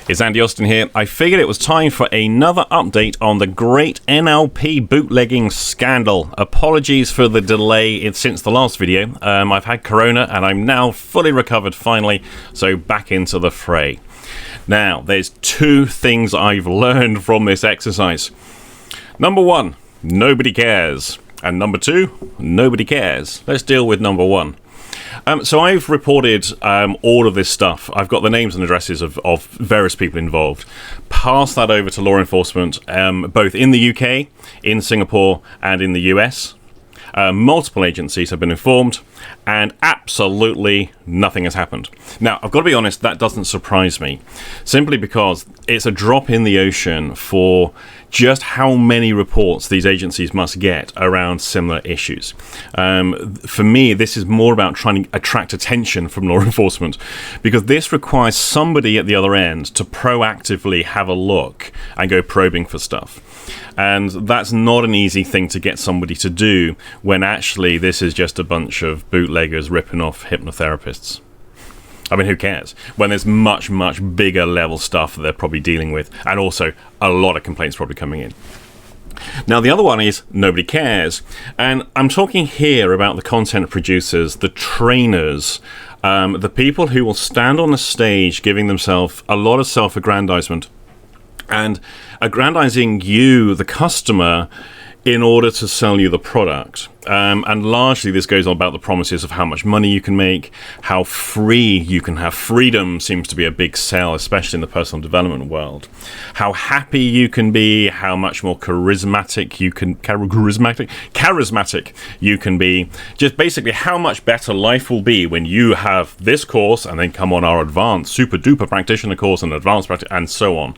It's Andy Austin here. I figured it was time for another update on the great NLP bootlegging scandal. Apologies for the delay since the last video. I've had corona and I'm now fully recovered finally, so back into the fray. Now, there's two things I've learned from this exercise. Number one, nobody cares. And number two, nobody cares. Let's deal with number one. So I've reported all of this stuff. I've got the names and addresses of various people involved. Passed that over to law enforcement, both in the UK, in Singapore, and in the US. Multiple agencies have been informed, and absolutely nothing has happened. Now, I've got to be honest, that doesn't surprise me, simply because it's a drop in the ocean for just how many reports these agencies must get around similar issues. For me, this is more about trying to attract attention from law enforcement, because this requires somebody at the other end to proactively have a look and go probing for stuff. And that's not an easy thing to get somebody to do when actually this is just a bunch of bootleggers ripping off hypnotherapists. I mean, who cares? When there's much, much bigger level stuff that they're probably dealing with, and also a lot of complaints probably coming in. Now, the other one is nobody cares. And I'm talking here about the content producers, the trainers, the people who will stand on a stage giving themselves a lot of self-aggrandizement and aggrandizing you, the customer, in order to sell you the product. And largely this goes on about the promises of how much money you can make, how free you can have. Freedom seems to be a big sell, especially in the personal development world. How happy you can be, how much more charismatic you can be. Just basically how much better life will be when you have this course and then come on our advanced super duper practitioner course and advanced practice and so on.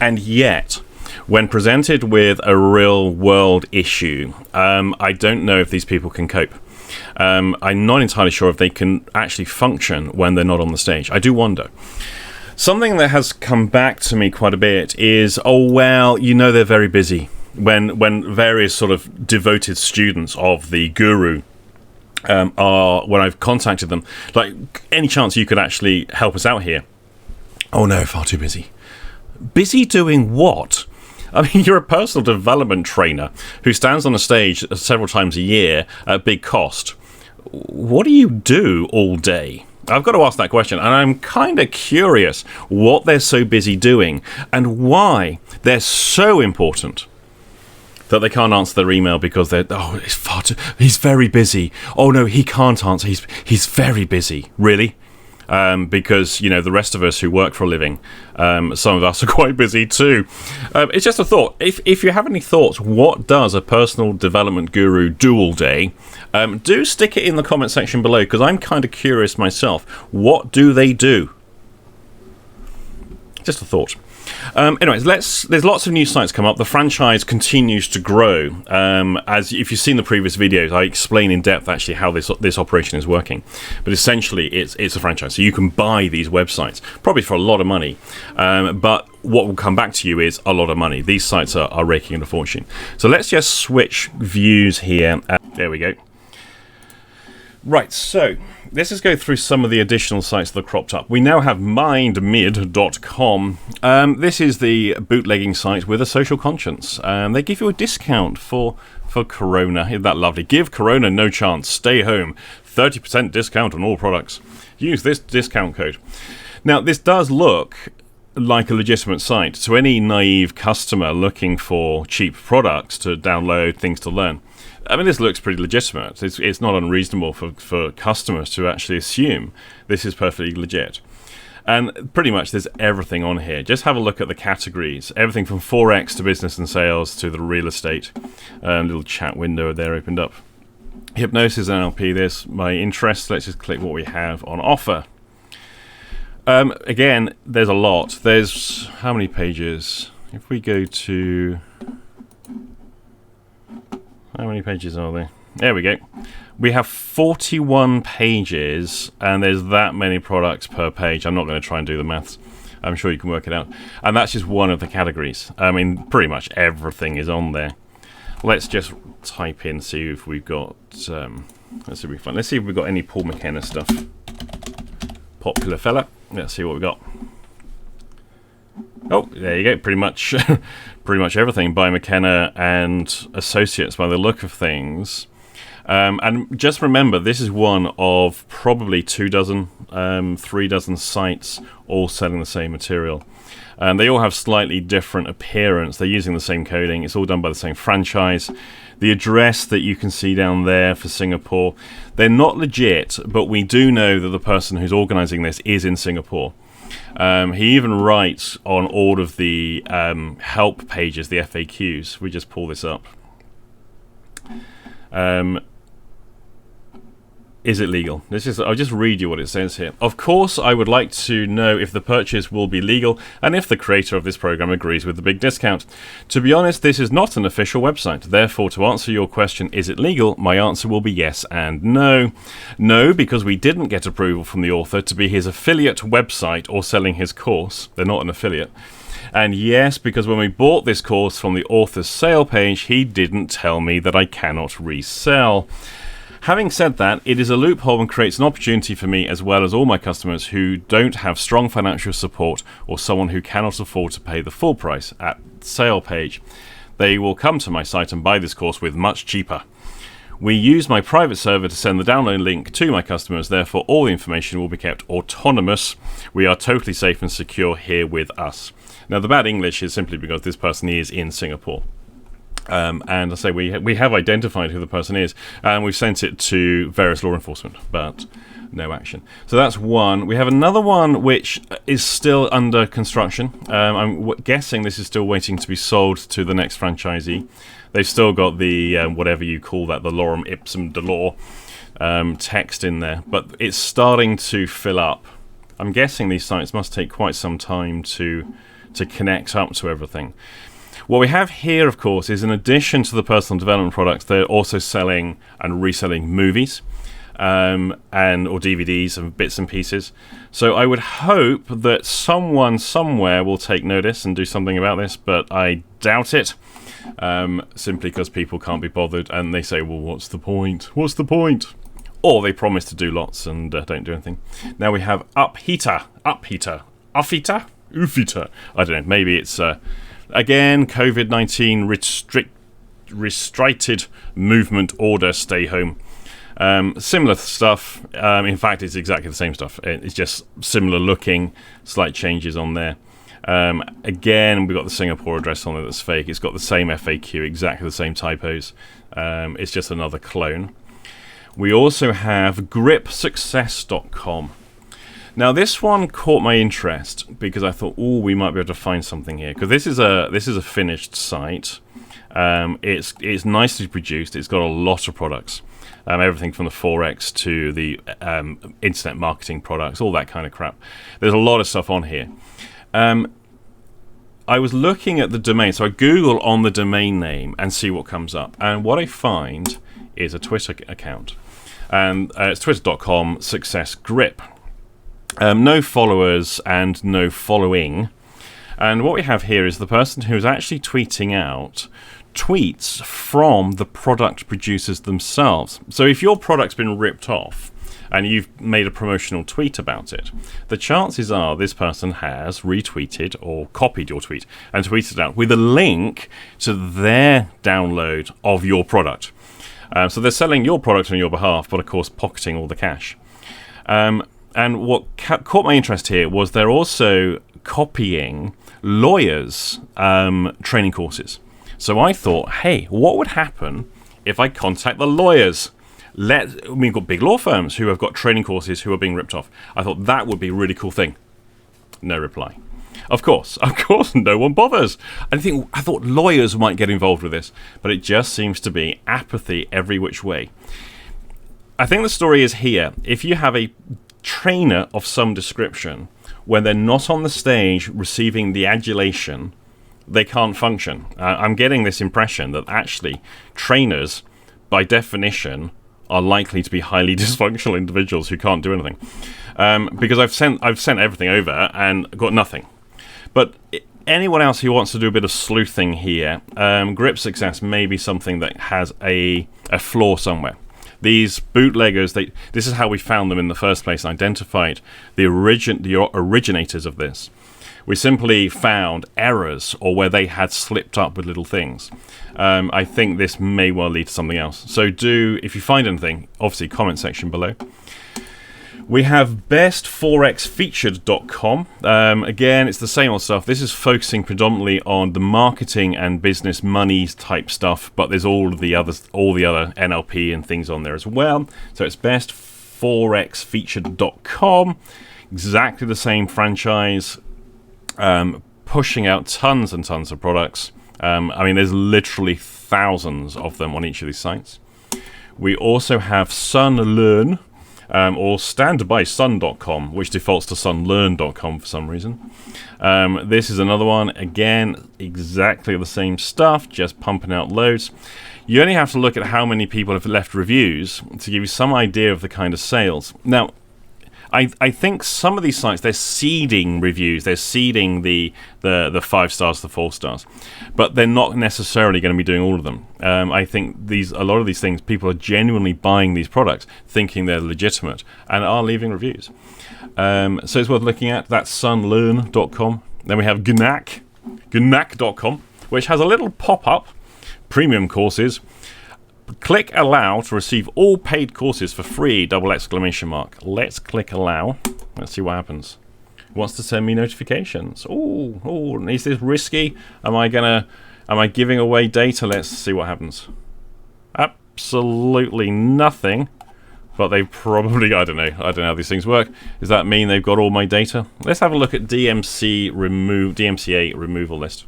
And yet, when presented with a real world issue, I don't know if these people can cope. I'm not entirely sure if they can actually function when they're not on the stage. I do wonder. Something that has come back to me quite a bit is, oh, well, you know, they're very busy. When various sort of devoted students of the guru when I've contacted them, like, any chance you could actually help us out here? Oh, no, far too busy. Busy doing what? I mean, you're a personal development trainer who stands on a stage several times a year at big cost. What do you do all day? I've got to ask that question, and I'm kind of curious what they're so busy doing and why they're so important that they can't answer their email because he's very busy. Oh no, he can't answer. He's very busy. Really? Because, you know, the rest of us who work for a living, some of us are quite busy too. It's just a thought. If you have any thoughts, what does a personal development guru do all day? Do stick it in the comment section below, because I'm kind of curious myself. What do they do? Just a thought. Anyways, there's lots of new sites come up. The franchise continues to grow. As if you've seen the previous videos, I explain in depth actually how this operation is working. But essentially, it's a franchise, so you can buy these websites probably for a lot of money. But what will come back to you is a lot of money. These sites are raking in a fortune. So let's just switch views here. There we go. Right, so let's just go through some of the additional sites that are cropped up. We now have mindmid.com. This is the bootlegging site with a social conscience. They give you a discount for Corona. Isn't that lovely? Give Corona no chance. Stay home. 30% discount on all products. Use this discount code. Now, this does look like a legitimate site to any naive customer looking for cheap products to download, things to learn. I mean, this looks pretty legitimate. It's not unreasonable for customers to actually assume this is perfectly legit. And pretty much there's everything on here. Just have a look at the categories. Everything from Forex to business and sales to the real estate. Little chat window there opened up. Hypnosis and NLP, there's my interest. Let's just click what we have on offer. Again, there's a lot. There's how many pages? If we go to... How many pages are there? There we go. We have 41 pages, and there's that many products per page. I'm not going to try and do the maths. I'm sure you can work it out. And that's just one of the categories. I mean, pretty much everything is on there. Let's just type in, see if we've got... let's see if we've got any Paul McKenna stuff. Popular fella. Let's see what we've got. Oh, there you go. Pretty much, pretty much everything by McKenna and Associates by the look of things. And just remember, this is one of probably 3 dozen sites all selling the same material. They all have slightly different appearance. They're using the same coding. It's all done by the same franchise. The address that you can see down there for Singapore, they're not legit, but we do know that the person who's organizing this is in Singapore. He even writes on all of the help pages, the FAQs. We just pull this up. Is it legal? I'll just read you what it says here. Of course, I would like to know if the purchase will be legal and if the creator of this program agrees with the big discount. To be honest, this is not an official website. Therefore, to answer your question, is it legal? My answer will be yes and no. No, because we didn't get approval from the author to be his affiliate website or selling his course. They're not an affiliate. And yes, because when we bought this course from the author's sale page, he didn't tell me that I cannot resell. Having said that, it is a loophole and creates an opportunity for me as well as all my customers who don't have strong financial support or someone who cannot afford to pay the full price at sale page. They will come to my site and buy this course with much cheaper. We use my private server to send the download link to my customers, therefore all the information will be kept autonomous. We are totally safe and secure here with us. Now the bad English is simply because this person is in Singapore. And I say we have identified who the person is, and we've sent it to various law enforcement, but no action. So that's one. We have another one which is still under construction. I'm guessing this is still waiting to be sold to the next franchisee. They've still got the whatever you call that, the lorem ipsum de law text in there, but it's starting to fill up. I'm guessing these sites must take quite some time to connect up to everything. What we have here, of course, is in addition to the personal development products, they're also selling and reselling movies or DVDs and bits and pieces. So I would hope that someone somewhere will take notice and do something about this, but I doubt it, simply because people can't be bothered and they say, well, what's the point? What's the point? Or they promise to do lots and don't do anything. Now we have uphita. I don't know, maybe it's... Again, COVID-19 restricted movement order, stay home. Similar stuff. In fact, it's exactly the same stuff. It's just similar looking, slight changes on there. Again, we've got the Singapore address on there that's fake. It's got the same FAQ, exactly the same typos. It's just another clone. We also have gripsuccess.com. Now this one caught my interest because I thought, oh, we might be able to find something here, because this is a finished site. It's nicely produced. It's got a lot of products, everything from the Forex to the internet marketing products, all that kind of crap. There's a lot of stuff on here. I was looking at the domain, so I Google on the domain name and see what comes up, and what I find is a Twitter account, and it's twitter.com /successgrip. No followers and no following. And what we have here is the person who's actually tweeting out tweets from the product producers themselves. So if your product's been ripped off and you've made a promotional tweet about it, the chances are this person has retweeted or copied your tweet and tweeted it out with a link to their download of your product. So they're selling your product on your behalf, but of course pocketing all the cash. And what caught my interest here was they're also copying lawyers' training courses. So I thought, hey, what would happen if I contact the lawyers? We've got big law firms who have got training courses who are being ripped off. I thought that would be a really cool thing. No reply. Of course, no one bothers. I thought lawyers might get involved with this, but it just seems to be apathy every which way. I think the story is here. If you have a trainer of some description, when they're not on the stage receiving the adulation, they can't function. I'm getting this impression that actually trainers, by definition, are likely to be highly dysfunctional individuals who can't do anything. Because I've sent everything over and got nothing. But anyone else who wants to do a bit of sleuthing here, grip success may be something that has a flaw somewhere. These bootleggers, this is how we found them in the first place, and identified the originators of this. We simply found errors or where they had slipped up with little things. I think this may well lead to something else. So if you find anything, obviously comment section below. We have bestforexfeatured.com. Again, it's the same old stuff. This is focusing predominantly on the marketing and business money type stuff, but there's all the other NLP and things on there as well. So it's bestforexfeatured.com. Exactly the same franchise. Pushing out tons and tons of products. I mean, there's literally thousands of them on each of these sites. We also have SunLearn, or standbysun.com, which defaults to sunlearn.com for some reason. This is another one. Again, exactly the same stuff, just pumping out loads. You only have to look at how many people have left reviews to give you some idea of the kind of sales. Now, I think some of these sites, they're seeding reviews. They're seeding the 5 stars to 4 stars. But they're not necessarily going to be doing all of them. I think a lot of these things, people are genuinely buying these products, thinking they're legitimate, and are leaving reviews. So it's worth looking at. That's sunlearn.com. Then we have GNAC.com, which has a little pop-up, premium courses. Click allow to receive all paid courses for free, ! Let's click allow. Let's see what happens. Wants to send me notifications. Oh, is this risky? Am I giving away data? Let's see what happens. Absolutely nothing. But they probably, I don't know how these things work. Does that mean they've got all my data? Let's have a look at DMCA removal list.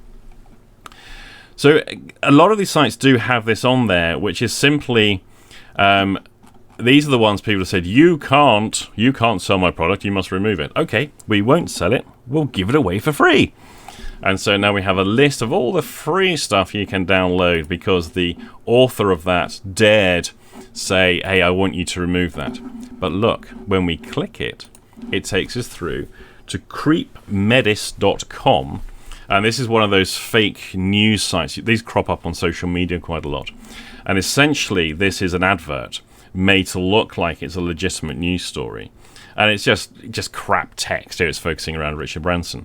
So a lot of these sites do have this on there, which is simply, these are the ones people have said, you can't sell my product, you must remove it. Okay, we won't sell it, we'll give it away for free. And so now we have a list of all the free stuff you can download because the author of that dared say, hey, I want you to remove that. But look, when we click it, it takes us through to creepmedis.com. And this is one of those fake news sites. These crop up on social media quite a lot. And essentially, this is an advert made to look like it's a legitimate news story. And it's just crap text. Here it's focusing around Richard Branson.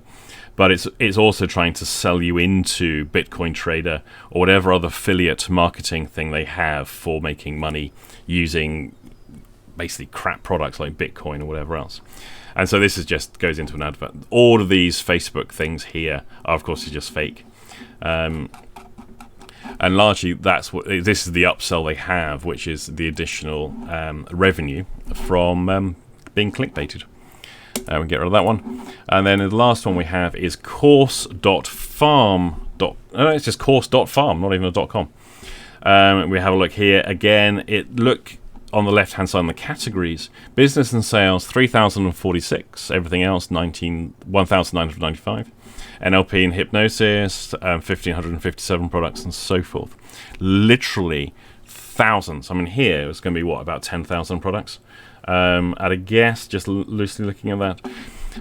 But it's also trying to sell you into Bitcoin Trader or whatever other affiliate marketing thing they have for making money using basically crap products like Bitcoin or whatever else. And so this just goes into an advert. All of these Facebook things here are, of course, just fake. And largely, this is the upsell they have, which is the additional revenue from being clickbaited. We get rid of that one. And then the last one we have is course.farm. It's just course.farm, not even a .com. We have a look here. Again, look on the left-hand side in the categories. Business and sales, 3,046. Everything else, 1,995. NLP and hypnosis, 1,557 products and so forth. Literally thousands. I mean, here it's going to be, about 10,000 products? At a guess, just loosely looking at that.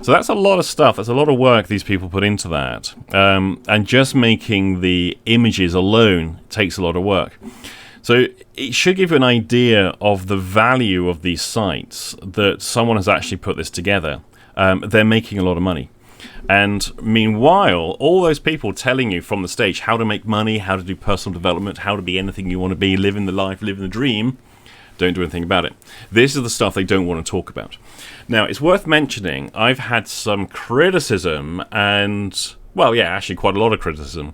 So that's a lot of stuff. That's a lot of work these people put into that. And just making the images alone takes a lot of work. So it should give you an idea of the value of these sites, that someone has actually put this together. They're making a lot of money. And meanwhile, all those people telling you from the stage how to make money, how to do personal development, how to be anything you want to be, living the life, living the dream, don't do anything about it. This is the stuff they don't want to talk about. Now, it's worth mentioning, I've had some criticism and, well, yeah, actually quite a lot of criticism.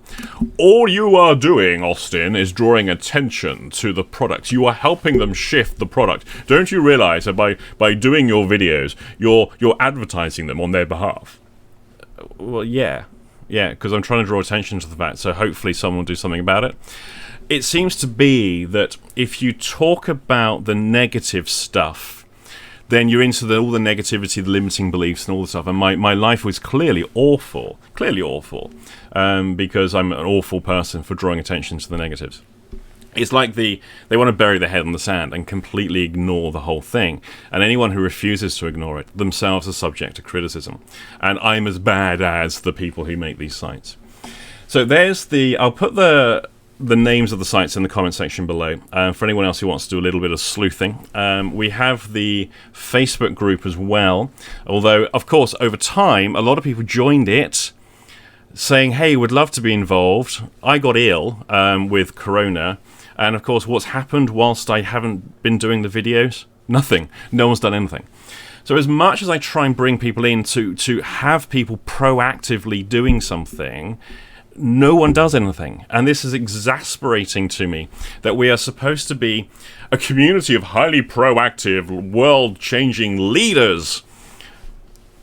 All you are doing, Austin, is drawing attention to the product. You are helping them shift the product. Don't you realize that by doing your videos, you're advertising them on their behalf? Well, yeah, because I'm trying to draw attention to the fact, so hopefully someone will do something about it. It seems to be that if you talk about the negative stuff, then you're into all the negativity, the limiting beliefs and all the stuff. And my life was clearly awful, because I'm an awful person for drawing attention to the negatives. It's like they want to bury their head in the sand and completely ignore the whole thing. And anyone who refuses to ignore it themselves are subject to criticism. And I'm as bad as the people who make these sites. So there's I'll put the the names of the sites in the comment section below. For anyone else who wants to do a little bit of sleuthing, we have the Facebook group as well. Although, of course, over time, a lot of people joined it saying, hey, would love to be involved. I got ill with Corona. And, of course, what's happened whilst I haven't been doing the videos? Nothing. No one's done anything. So as much as I try and bring people in to have people proactively doing something, no one does anything. And this is exasperating to me, that we are supposed to be a community of highly proactive, world-changing leaders,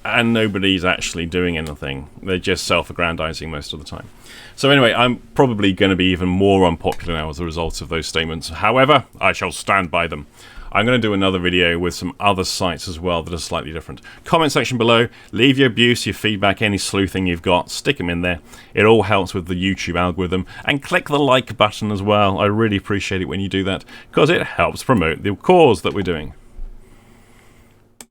and nobody's actually doing anything. They're just self-aggrandizing most of the time. So anyway, I'm probably going to be even more unpopular now as a result of those statements. However, I shall stand by them. I'm going to do another video with some other sites as well that are slightly different. Comment section below, leave your abuse, your feedback, any sleuthing you've got, stick them in there. It all helps with the YouTube algorithm. And click the like button as well. I really appreciate it when you do that, because it helps promote the cause that we're doing.